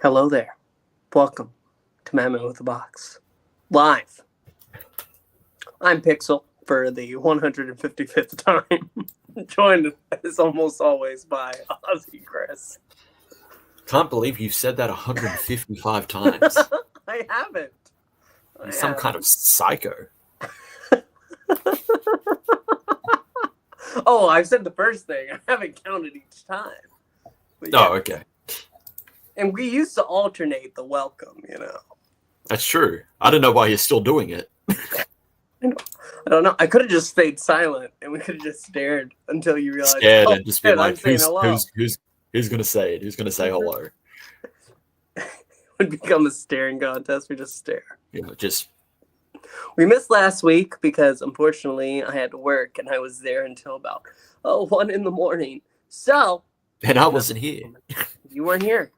Hello there. Welcome to Madmen with a Box. Live. I'm Pixel for the 155th time. Joined as almost always by OZChris. Can't believe you've said that 155 times. I haven't. Some kind of psycho. Oh, I've said the first thing. I haven't counted each time. But yeah. Oh, okay. And we used to alternate the welcome, you know. That's true. I don't know why you're still doing it. I don't know. I could have just stayed silent and we could have just stared until you realized. Scared and just be like, who's going to say it? Who's going to say hello? It would become a staring contest. We just stare. Yeah, just. We missed last week because unfortunately I had to work and I was there until about 1 a.m. So. And I wasn't here. You weren't here,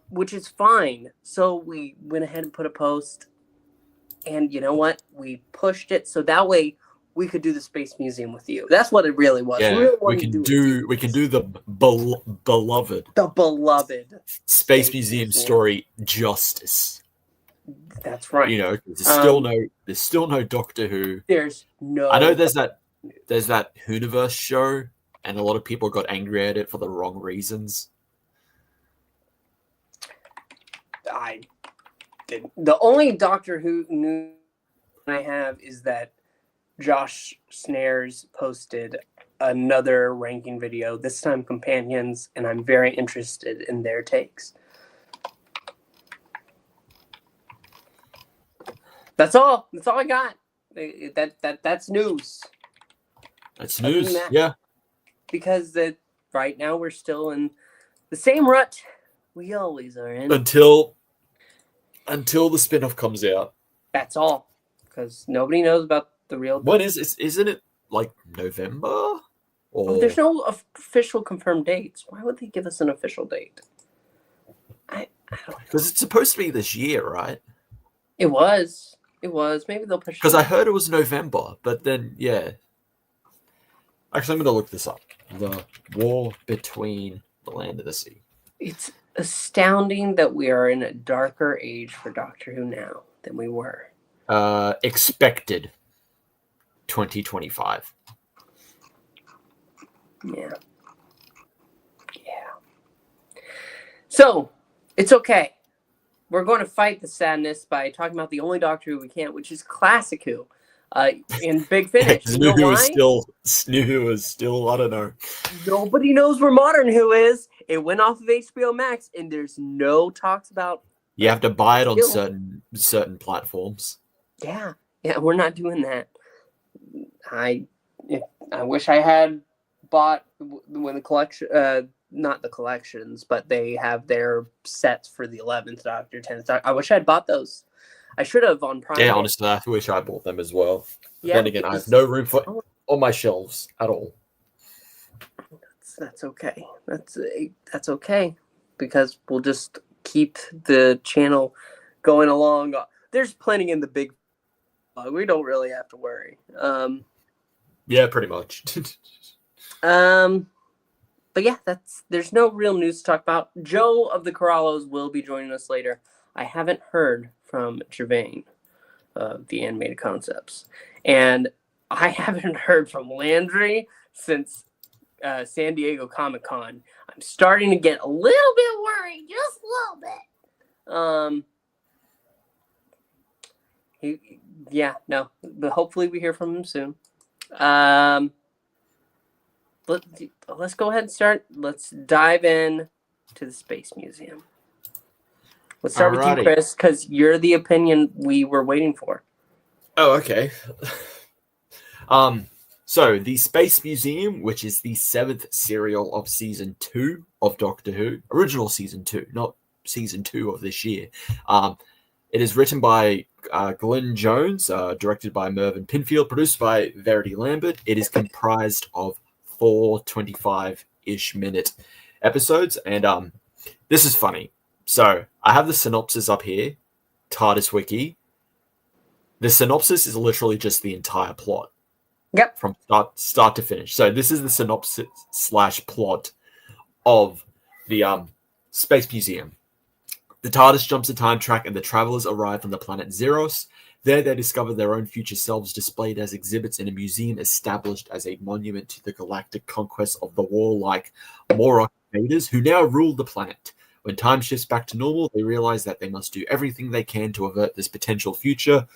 which is fine. So we went ahead and put a post. And you know what? We pushed it so that way we could do the Space Museum with you. That's what it really was. Yeah, we can do the beloved Space Museum story justice. That's right. You know, there's still no Doctor Who. There's no. I know there's that Whoniverse show, and a lot of people got angry at it for the wrong reasons. The only Doctor Who news I have is that Josh Snares posted another ranking video, this time companions, and I'm very interested in their takes. That's all. That's all I got. That's news. That's news. Yeah. Because right now we're still in the same rut we always are in. Until the spin-off comes out. That's all. Because nobody knows about the real... When isn't it like November? Or... there's no official confirmed dates. Why would they give us an official date? I don't know. Because it's supposed to be this year, right? It was. Maybe they'll push it. Because I heard it was November, but then, yeah. Actually, I'm going to look this up. The War Between the Land and the Sea. It's astounding that we are in a darker age for Doctor Who now than we were. Expected 2025. Yeah. So, it's okay. We're going to fight the sadness by talking about the only Doctor Who we can't, which is Classic Who. In Big Finish. New Who is still, I don't know. Nobody knows where Modern Who is. It went off of HBO Max, and there's no talks about. You have to buy it on certain platforms. Yeah, we're not doing that. I wish I had bought when the collection, not the collections, but they have their sets for the 11th Doctor, 10th Doctor. I wish I had bought those. I should have on Prime. Yeah, honestly, I wish I bought them as well. Yeah, then again, I have no room for on my shelves at all. That's okay. That's okay, because we'll just keep the channel going along. There's plenty in the big. We don't really have to worry. Yeah, pretty much. But yeah, there's no real news to talk about. Joe of the Corallos will be joining us later. I haven't heard from Gevain of the Animated Concepts. And I haven't heard from Landry since San Diego Comic-Con. I'm starting to get a little bit worried, just a little bit. But hopefully we hear from him soon. Let's go ahead and start. Let's dive in to the Space Museum. Let's start with you, Chris, because you're the opinion we were waiting for. Oh, okay. So the Space Museum, which is the 7th serial of season 2 of Doctor Who, original season 2, not season 2 of this year. It is written by Glenn Jones, directed by Mervyn Pinfield, produced by Verity Lambert. It is comprised of 4 25-ish minute episodes, and this is funny. So I have the synopsis up here, TARDIS Wiki. The synopsis is literally just the entire plot. Yep. From start to finish. So this is the synopsis / plot of the Space Museum. The TARDIS jumps a time track and the travelers arrive on the planet Zeros. There they discover their own future selves displayed as exhibits in a museum established as a monument to the galactic conquest of the warlike Morok invaders who now rule the planet. When time shifts back to normal, they realize that they must do everything they can to avert this potential future.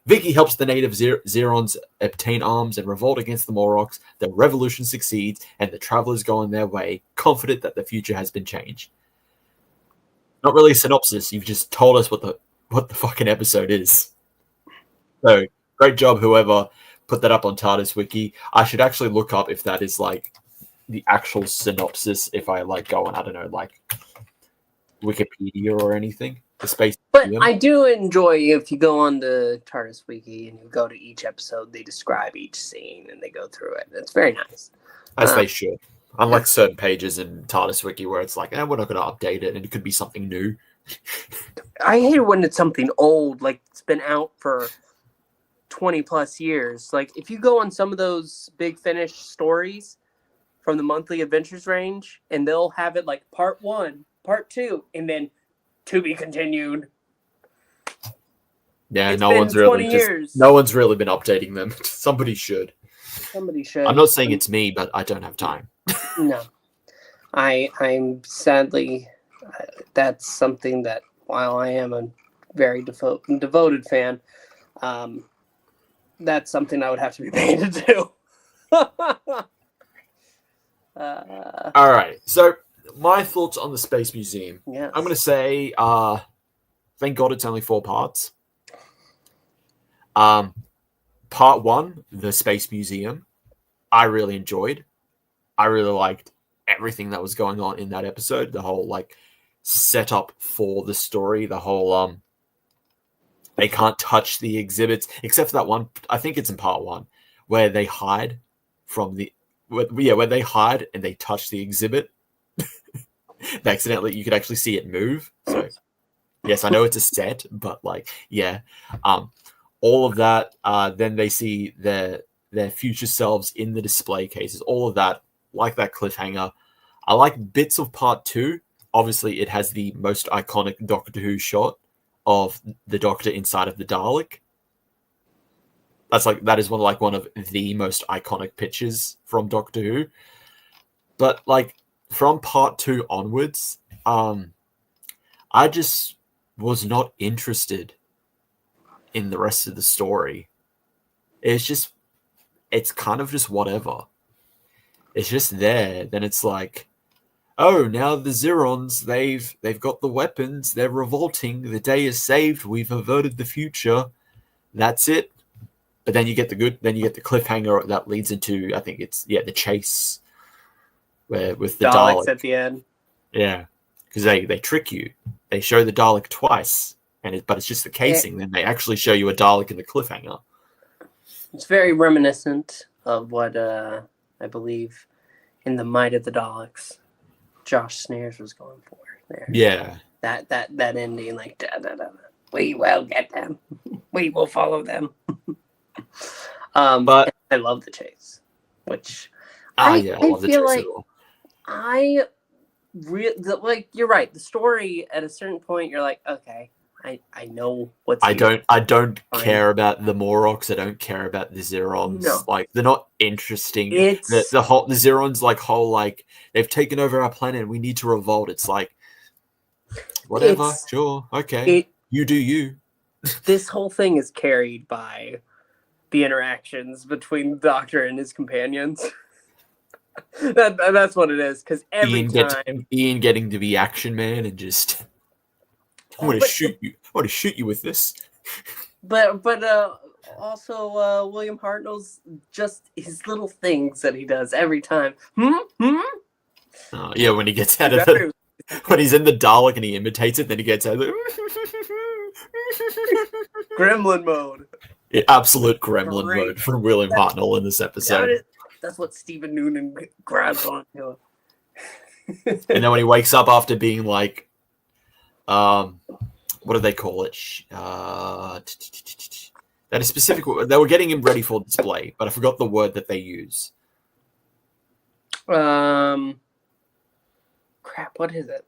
Vicky helps the native Zerons obtain arms and revolt against the Moroks. The revolution succeeds, and the travelers go on their way, confident that the future has been changed. Not really a synopsis. You've just told us what the fucking episode is. So great job, whoever put that up on TARDIS Wiki. I should actually look up if that is like the actual synopsis. If I like go on, I don't know, like Wikipedia or anything. The Space But Museum. I do enjoy if you go on the TARDIS Wiki and you go to each episode, they describe each scene and they go through it. It's very nice. As they should. Unlike certain pages in TARDIS Wiki where it's like, we're not going to update it and it could be something new. I hate it when it's something old, like it's been out for 20 plus years. Like if you go on some of those Big Finish stories from the monthly adventures range and they'll have it like part 1, part 2, and then to be continued. Yeah, It's no been one's really 20 years. no one's really been updating them. Somebody should. Somebody should. I'm not saying it's me, but I don't have time. No. I'm sadly, that's something that while I am a very devoted fan, that's something I would have to be paid to do. All right. So my thoughts on the Space Museum. Yes. I'm going to say, thank God it's only 4 parts. Part 1, the Space Museum, I really enjoyed. I really liked everything that was going on in that episode. The whole like setup for the story. The whole they can't touch the exhibits except for that one. I think it's in part 1 where they hide from the where they hide and they touch the exhibit. They accidentally, you could actually see it move. So yes, I know it's a set, but like all of that. Then they see their future selves in the display cases. All of that, like that cliffhanger. I like bits of part 2. Obviously, it has the most iconic Doctor Who shot of the Doctor inside of the Dalek. That is one of the most iconic pictures from Doctor Who. But like from part 2 onwards, I just was not interested in the rest of the story. It's kind of just whatever. It's just there. Then it's like, oh, now the Zerons, they've got the weapons. They're revolting. The day is saved. We've averted the future. That's it. But then you get the cliffhanger that leads into, I think it's the chase, where with the Daleks Dalek at the end. Yeah, because they trick you. They show the Dalek twice, but it's just the casing. Then they actually show you a Dalek in the cliffhanger. It's very reminiscent of what I believe in The Might of the Daleks, Josh Snares was going for there. Yeah. That ending, like, da, da, da. We will get them. We will follow them. But I love the chase, which I love the chase like like you're right. The story at a certain point, you're like, okay, I know what's. I don't care about the Moroks. I don't care about the Zerons. No. Like they're not interesting. It's the Zerons like they've taken over our planet and we need to revolt. It's like whatever, sure, okay. You do you. This whole thing is carried by the interactions between the Doctor and his companions. That's what it is. Because every time Ian getting to be Action Man and just I want to shoot you. I want to shoot you with this. But also William Hartnell's just his little things that he does every time. Yeah, when he gets out of it. When he's in the Dalek and he imitates it, then he gets out of it. Gremlin mode. Yeah, absolute gremlin mode from William Hartnell in this episode. That's what Stephen Noonan grabs onto. And then when he wakes up after being like, what do they call it? That is specific. They were getting him ready for display, but I forgot the word that they use. Crap, what is it?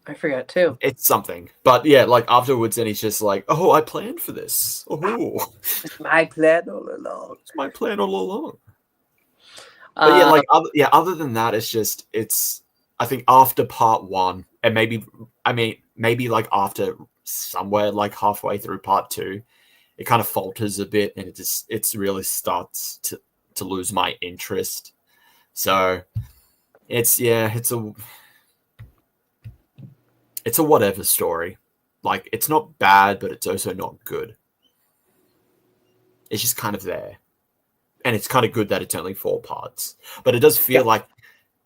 I forgot too. It's something. But yeah, like afterwards, and he's just like, oh, I planned for this. Oh, It's my plan all along. it's my plan all along. But yeah, like, other than that, I think after part one, and maybe like after somewhere like halfway through part two, it kind of falters a bit, and it really starts to lose my interest. So it's a whatever story. Like, it's not bad, but it's also not good. It's just kind of there. And it's kind of good that it's only 4 parts. But it does feel like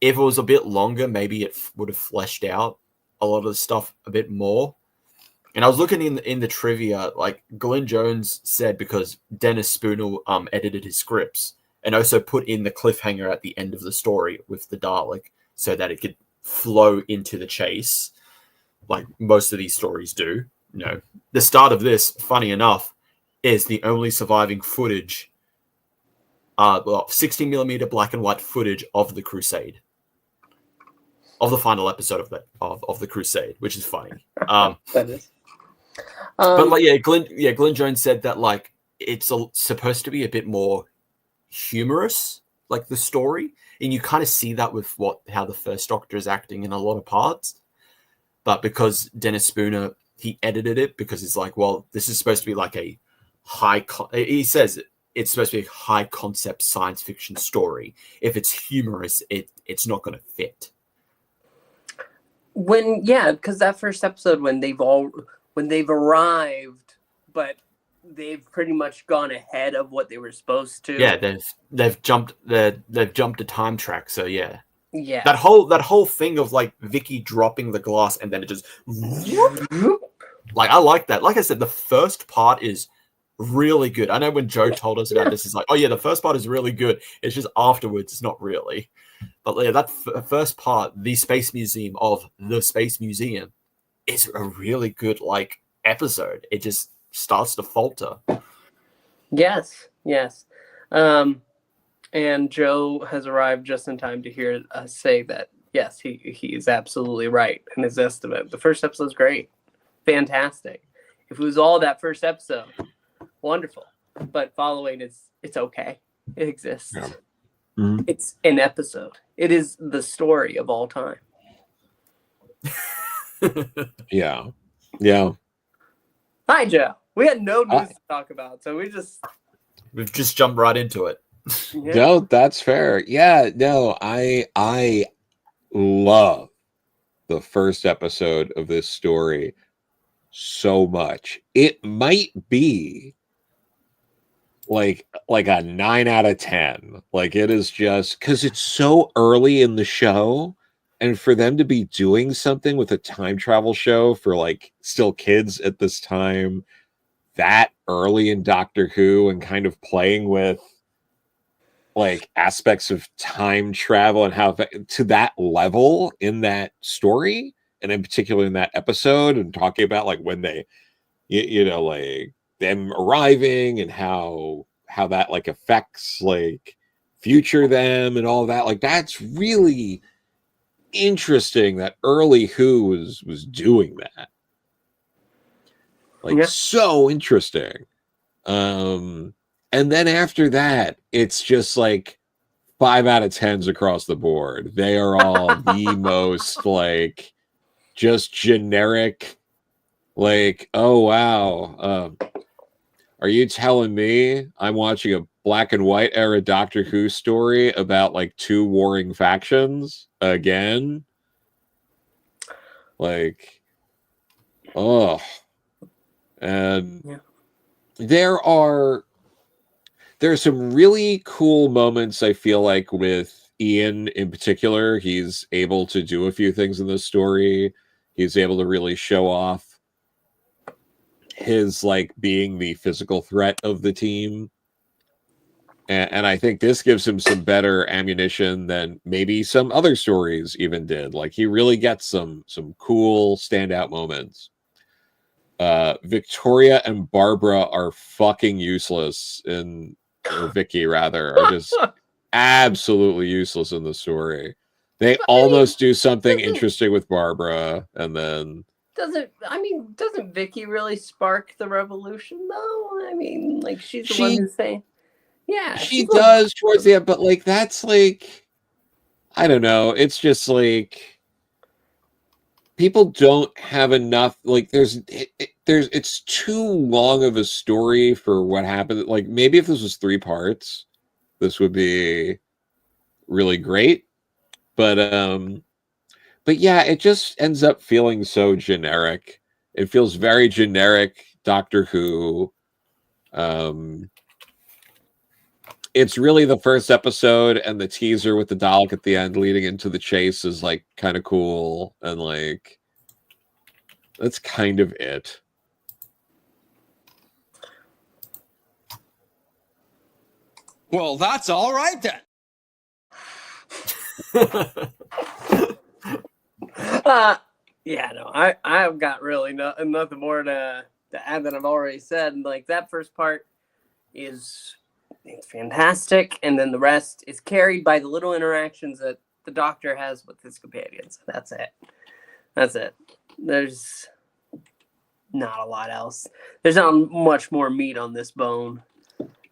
if it was a bit longer, maybe it would have fleshed out a lot of the stuff a bit more. And I was looking in the trivia, like Glenn Jones said because Dennis Spooner edited his scripts and also put in the cliffhanger at the end of the story with the Dalek so that it could flow into the chase, like most of these stories do. No, the start of this, funny enough, is the only surviving footage, 60mm black and white footage of the Crusade, of the final episode of the Crusade, which is funny. That is. But like, Glenn Jones said that like it's supposed to be a bit more humorous, like the story, and you kind of see that with how the First Doctor is acting in a lot of parts. But because Dennis Spooner, he edited it because it's like, well, this is supposed to be like a he says it's supposed to be a high concept science fiction story. If it's humorous, it's not going to fit. Because that first episode when they've arrived, but they've pretty much gone ahead of what they were supposed to. Yeah, they've jumped a time track. So yeah. Yeah. That whole thing of like Vicky dropping the glass and then it just like, I like that. Like I said, the first part is really good. I know when Joe told us about this, it's like, oh yeah, the first part is really good. It's just afterwards, it's not really. But yeah, that first part, the Space Museum of the Space Museum, is a really good like episode. It just starts to falter. Yes. And Joe has arrived just in time to hear us say that, yes, he is absolutely right in his estimate. The first episode's great. Fantastic. If it was all that first episode, wonderful. But following it's okay. It exists. Yeah. Mm-hmm. It's an episode. It is the story of all time. Yeah. Hi, Joe. We had no news to talk about, so we've just jumped right into it. Yeah. No, that's fair. Yeah, no, I love the first episode of this story so much. It might be like a 9 out of 10. Like, it is just because it's so early in the show, and for them to be doing something with a time travel show for like still kids at this time, that early in Doctor Who, and kind of playing with like aspects of time travel and how to that level in that story, and in particular in that episode, and talking about like when they, like them arriving and how that like affects like future them and all that. Like, that's really interesting that early Who was doing that. Like, so interesting. And then after that, it's just like 5 out of 10s across the board. They are all the most like just generic, like, oh wow. Are you telling me I'm watching a black and white era Doctor Who story about like 2 warring factions again? Like, oh. And there's some really cool moments, I feel like, with Ian in particular. He's able to do a few things in this story. He's able to really show off his like being the physical threat of the team. And I think this gives him some better ammunition than maybe some other stories even did. Like, he really gets some cool standout moments. Victoria and Barbara are fucking useless or Vicky rather, are just absolutely useless in the story. They almost do something interesting with Barbara, and then doesn't Vicky really spark the revolution though? I mean, like she's the one who's saying, yeah, she does towards the end, but like that's like, I don't know. It's just like people don't have enough. Like it's too long of a story for what happened. Like maybe if this was 3 parts, this would be really great. But yeah, it just ends up feeling so generic. It feels very generic Doctor Who. It's really the first episode, and the teaser with the Dalek at the end leading into the chase is like kind of cool, and like that's kind of it. Well, that's all right then. Yeah, no, I've got really nothing more to add than I've already said. Like that first part it's fantastic, and then the rest is carried by the little interactions that the Doctor has with his companions. That's it. There's not a lot else. There's not much more meat on this bone.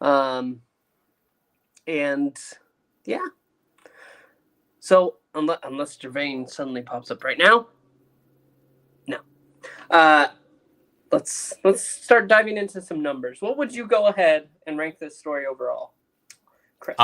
And yeah. So unless Gevain suddenly pops up right now, no. Let's start diving into some numbers. What would you go ahead and rank this story overall, Chris?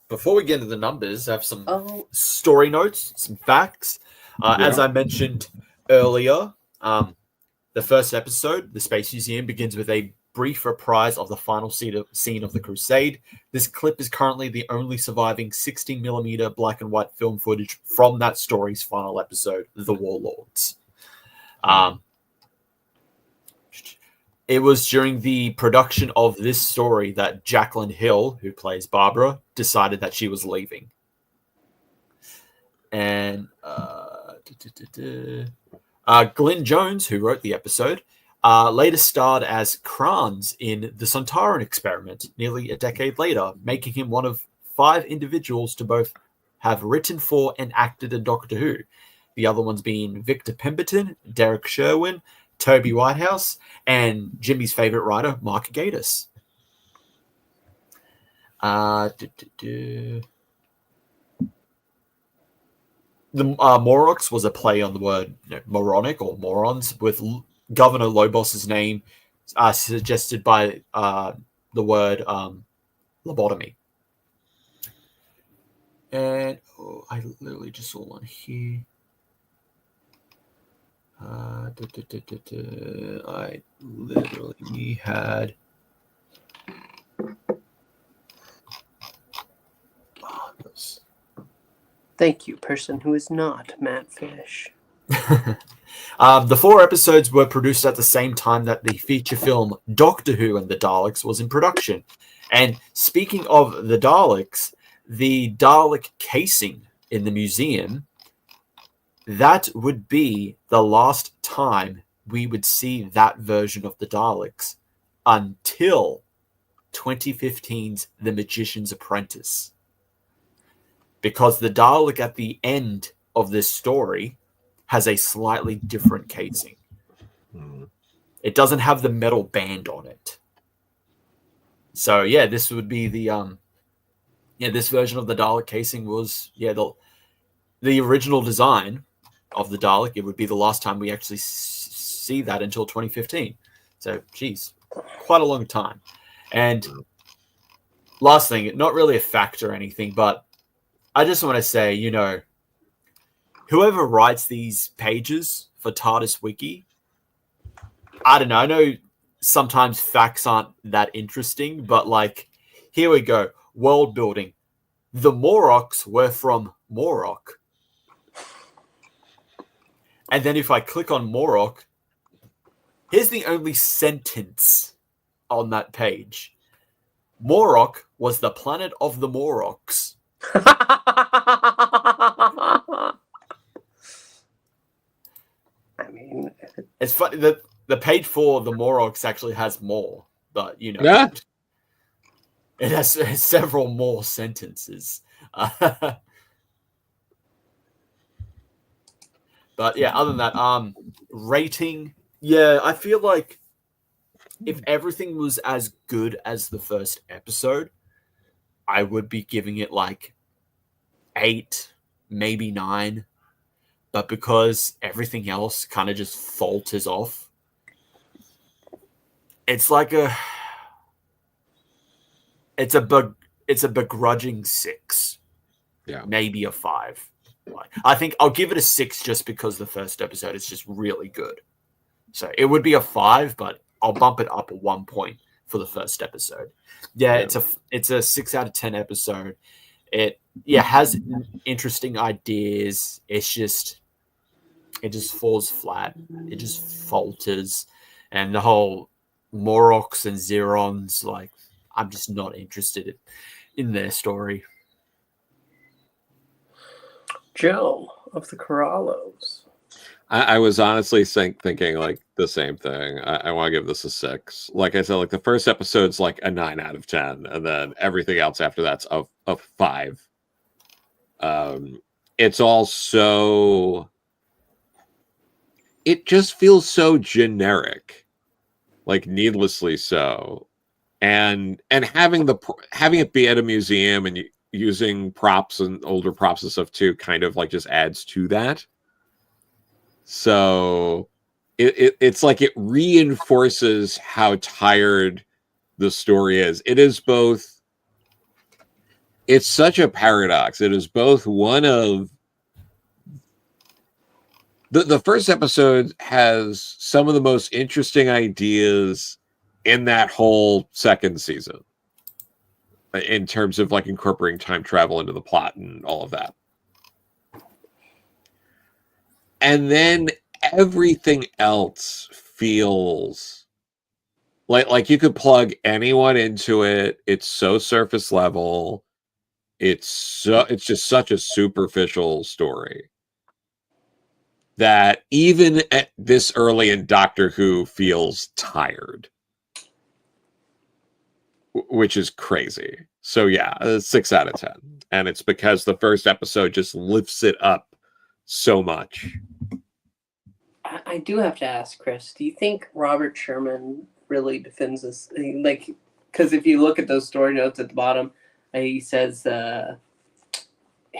Before we get into the numbers, I have some story notes, some facts. As I mentioned earlier, the first episode, the Space Museum, begins with a brief reprise of the final scene of the Crusade. This clip is currently the only surviving 16mm black and white film footage from that story's final episode, The Warlords. It was during the production of this story that Jacqueline Hill, who plays Barbara, decided that she was leaving. And Glenn Jones, who wrote the episode, later starred as Kranz in the Sontaran Experiment nearly a decade later, making him one of 5 individuals to both have written for and acted in Doctor Who. The other ones being Victor Pemberton, Derek Sherwin, Toby Whitehouse, and Jimmy's favorite writer, Mark Gatiss. The Morocks was a play on the word moronic or morons, with Governor Lobos's name suggested by the word lobotomy. And I literally just saw one here. I literally had. Thank you, person who is not Matt Fish. The 4 episodes were produced at the same time that the feature film Doctor Who and the Daleks was in production. And speaking of the Daleks, the Dalek casing in the museum, that would be the last time we would see that version of the Daleks until 2015's The Magician's Apprentice. Because the Dalek at the end of this story has a slightly different casing. It doesn't have the metal band on it. So yeah, this would be the this version of the Dalek casing was the original design of the Dalek. It would be the last time we actually see that until 2015. So geez, quite a long time. And last thing, not really a fact or anything, but I just want to say, whoever writes these pages for TARDIS Wiki, I don't know. I know sometimes facts aren't that interesting, but like, here we go. World building. The Morocks were from Morocco. And then if I click on Morocco, here's the only sentence on that page. Morocco was the planet of the Morocks. I mean, it's funny that the page 4 of the Moroks actually has more, but you know, Yeah. it has several more sentences. But yeah, other than that, rating. Yeah, I feel like if everything was as good as the first episode, I would be giving it like 8, maybe 9. But because everything else kind of just falters off, it's like it's a begrudging 6. Yeah. Maybe a 5. I think I'll give it a 6 just because the first episode is just really good. So it would be a 5, but I'll bump it up 1 point for the first episode. Yeah, it's a 6 out of 10 episode. It has interesting ideas. It just falls flat. It just falters, and the whole Moroks and Zerons, like, I'm just not interested in their story. Joe of the Corallos. I was honestly thinking like the same thing. I want to give this a 6. Like I said, like the first episode's like a 9 out of 10, and then everything else after that's a 5. It's all so. It just feels so generic, like needlessly so, and having it be at a museum and using props and older props and stuff too, kind of like just adds to that. So it's like it reinforces how tired the story is. It is both. It's such a paradox. It is both one of the first episode has some of the most interesting ideas in that whole second season in terms of like incorporating time travel into the plot and all of that. And then everything else feels like you could plug anyone into it. It's so surface level. It's just such a superficial story that even at this early in Doctor Who feels tired, which is crazy. So yeah, 6 out of 10. And it's because the first episode just lifts it up so much. I do have to ask, Chris, do you think Robert Sherman really defends this? Like, because if you look at those story notes at the bottom, he says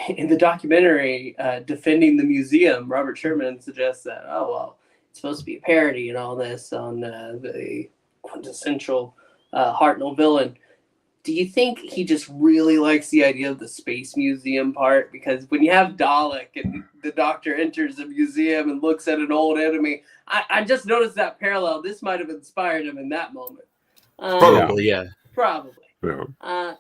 in the documentary, defending the museum, Robert Sherman suggests that, oh, well, it's supposed to be a parody and all this on the quintessential Hartnell villain. Do you think he just really likes the idea of the space museum part? Because when you have Dalek and the Doctor enters the museum and looks at an old enemy, I just noticed that parallel. This might have inspired him in that moment. Probably, yeah. Probably. Yeah.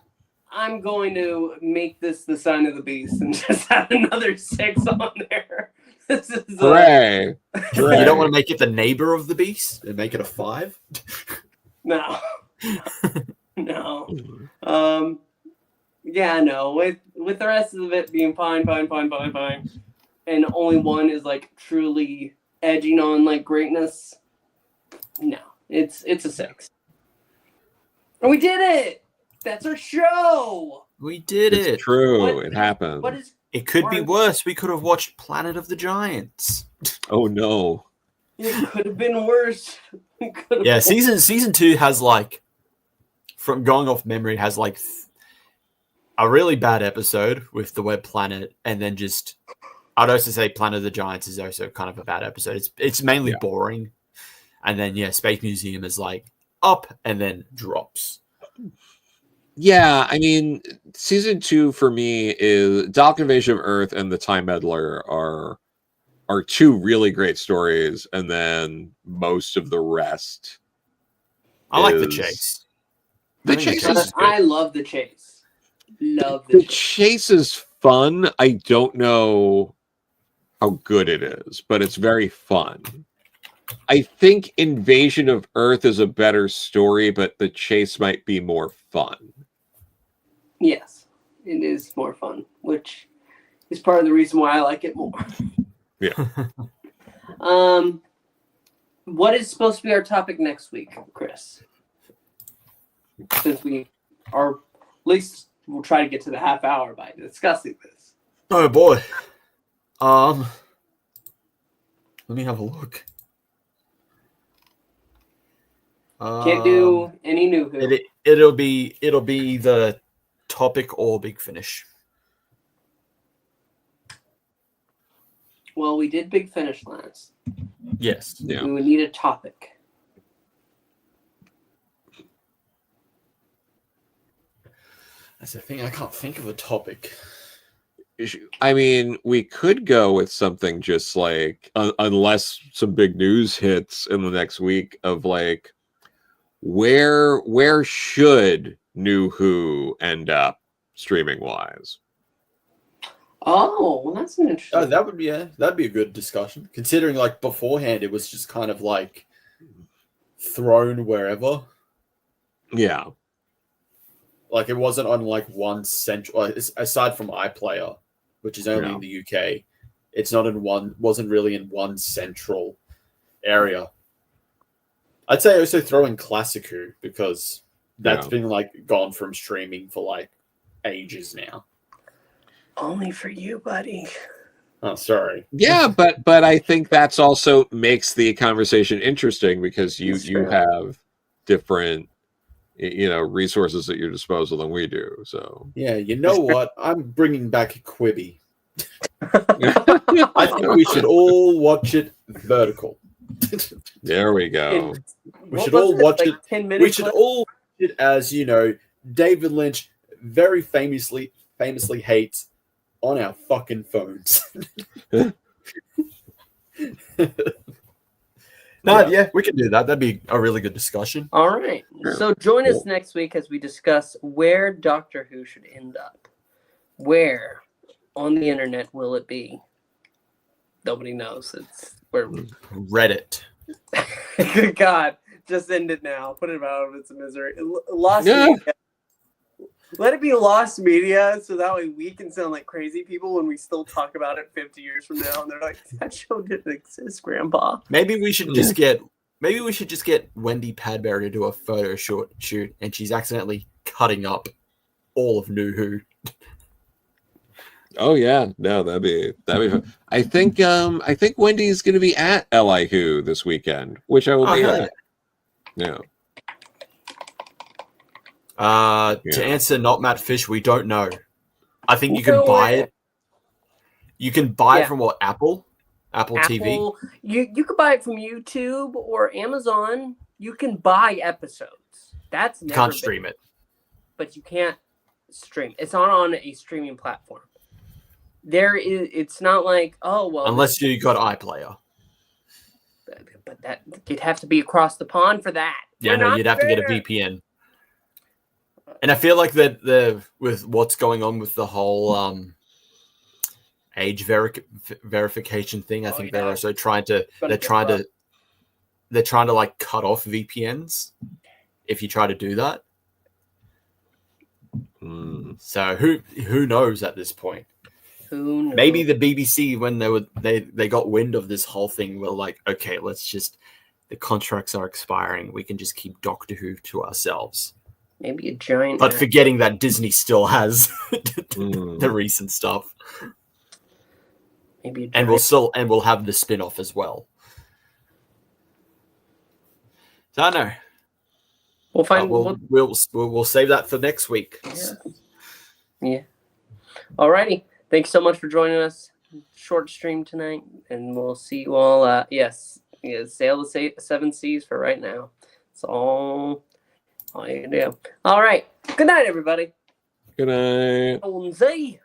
I'm going to make this the sign of the beast and just have another 6 on there. This is Hooray! You don't want to make it the neighbor of the beast and make it a 5? No. No. Yeah, no. With the rest of it being fine, and only one is like truly edging on like greatness. No, it's a 6. And we did it. That's our show. We did it. It's true. It happened. It could be worse. We could have watched Planet of the Giants. Oh no. It could have been worse. Yeah, season 2 has like, from going off memory, has like a really bad episode with the Web Planet, and then just, I'd also say Planet of the Giants is also kind of a bad episode. It's mainly boring, and then Space Museum is like up and then drops. Yeah, I mean, season 2 for me is Dalek Invasion of Earth and The Time Meddler are 2 really great stories, and then most of the rest. I like the chase. The chase is good. I love the chase. The chase is fun. I don't know how good it is, but it's very fun. I think Invasion of Earth is a better story, but the chase might be more fun. Yes, it is more fun, which is part of the reason why I like it more. Yeah. What is supposed to be our topic next week, Chris? Since we are, at least we'll try to get to the half hour by discussing this. Oh boy. Let me have a look. Can't do any new Who. It'll be the topic or Big Finish. Well, we did Big Finish last. Yes. Yeah. We would need a topic. That's the thing. I can't think of a topic. I mean, we could go with something just like, unless some big news hits in the next week, of like, where should New Who end up streaming wise? Oh, well, that's an interesting. Oh, that'd be a good discussion. Considering like beforehand, it was just kind of like thrown wherever. Yeah. Like it wasn't on like one central. Aside from iPlayer, which is only in the UK, it's not in one. Wasn't really in one central area. I'd say also throw in Classic Who because that's been like gone from streaming for like ages now. Only for you, buddy. Oh, sorry. Yeah, but I think that's also makes the conversation interesting because you have different resources at your disposal than we do. So yeah, you know what? I'm bringing back Quibi. I think we should all watch it vertical. There we go. We should all watch it. 10 minutes. We should all watch it as David Lynch very famously hates on our fucking phones. Yeah, we can do that. That'd be a really good discussion. All right. So join us next week as we discuss where Doctor Who should end up. Where on the internet will it be? Nobody knows. It's where Reddit. Good God. Just end it now. Put it out of its misery. Lost media. Let it be lost media so that way we can sound like crazy people when we still talk about it 50 years from now and they're like, that show didn't exist, Grandpa. Maybe we should just get Wendy Padbury to do a photo shoot and she's accidentally cutting up all of New Who. Oh yeah, no, that'd be fun. I think Wendy's going to be at LI Who this weekend, which I will be at. Yeah. To answer not Matt Fish, we don't know. I think you can buy it. You can buy it from what, Apple TV. You could buy it from YouTube or Amazon. You can buy episodes. That's never can't stream it, but you can't stream. It's not on a streaming platform. It's not like unless you got iPlayer. But that you'd have to be across the pond for that. Yeah, no, you'd have to get a VPN. And I feel like that with what's going on with the whole age verification thing, I think they're also trying to like cut off VPNs if you try to do that. So who knows at this point? Who knows? Maybe the BBC, when they got wind of this whole thing, were like, okay, the contracts are expiring. We can just keep Doctor Who to ourselves. Maybe a giant. But forgetting that Disney still has the recent stuff. Maybe we'll have the spin-off as well. So I don't know. We'll find. We'll save that for next week. Yeah. Alrighty. Thanks so much for joining us. Short stream tonight, and we'll see you all. Sail the 7 seas for right now. It's all you can do. All right. Good night, everybody. Good night. On Z.